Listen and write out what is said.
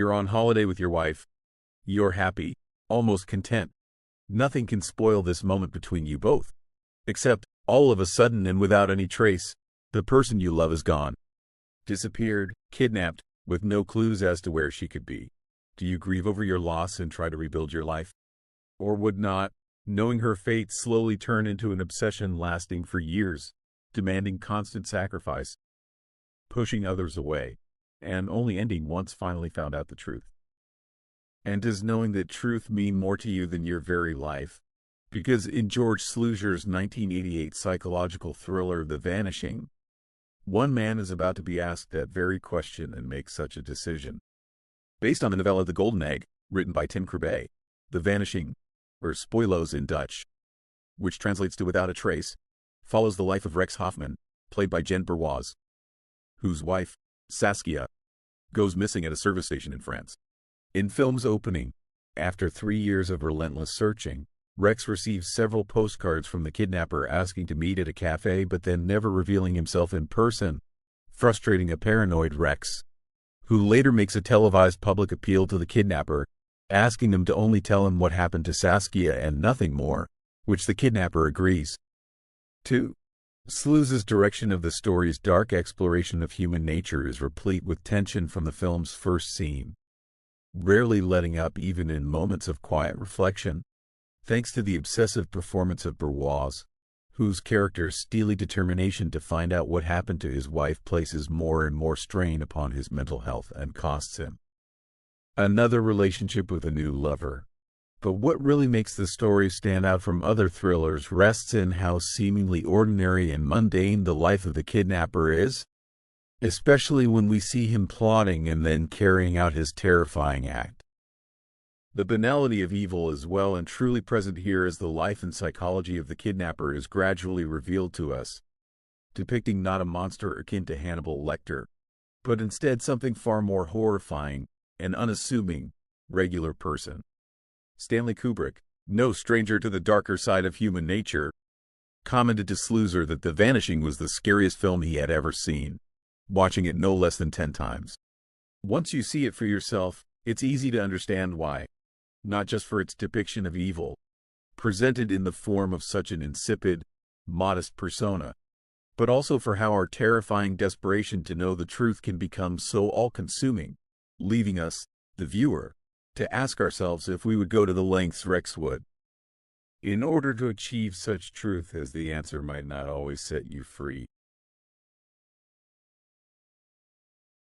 You're on holiday with your wife. You're happy, almost content. Nothing can spoil this moment between you both. Except, all of a sudden and without any trace, the person you love is gone. Disappeared, kidnapped, with no clues as to where she could be. Do you grieve over your loss and try to rebuild your life? Or would not, knowing her fate slowly turn into an obsession lasting for years, demanding constant sacrifice, pushing others away, and only ending once finally found out the truth? And does knowing that truth mean more to you than your very life? Because in George Sluizer's 1988 psychological thriller The Vanishing, one man is about to be asked that very question and make such a decision. Based on the novella The Golden Egg, written by Tim Krabbé, The Vanishing, or Spoiloos in Dutch, which translates to Without a Trace, follows the life of Rex Hoffman, played by Gene Bervoets, whose wife, Saskia, goes missing at a service station in France. In film's opening, after 3 years of relentless searching, Rex receives several postcards from the kidnapper asking to meet at a cafe but then never revealing himself in person, frustrating a paranoid Rex, who later makes a televised public appeal to the kidnapper, asking them to only tell him what happened to Saskia and nothing more, which the kidnapper agrees. 2. Sluizer's direction of the story's dark exploration of human nature is replete with tension from the film's first scene, rarely letting up even in moments of quiet reflection, thanks to the obsessive performance of Bervoets, whose character's steely determination to find out what happened to his wife places more and more strain upon his mental health and costs him another relationship with a new lover. But what really makes the story stand out from other thrillers rests in how seemingly ordinary and mundane the life of the kidnapper is, especially when we see him plotting and then carrying out his terrifying act. The banality of evil is well and truly present here as the life and psychology of the kidnapper is gradually revealed to us, depicting not a monster akin to Hannibal Lecter, but instead something far more horrifying, an unassuming, regular person. Stanley Kubrick, no stranger to the darker side of human nature, commented to Sluizer that The Vanishing was the scariest film he had ever seen, watching it no less than 10 times. Once you see it for yourself, it's easy to understand why, not just for its depiction of evil, presented in the form of such an insipid, modest persona, but also for how our terrifying desperation to know the truth can become so all-consuming, leaving us, the viewer, to ask ourselves if we would go to the lengths Rex would, in order to achieve such truth, as the answer might not always set you free.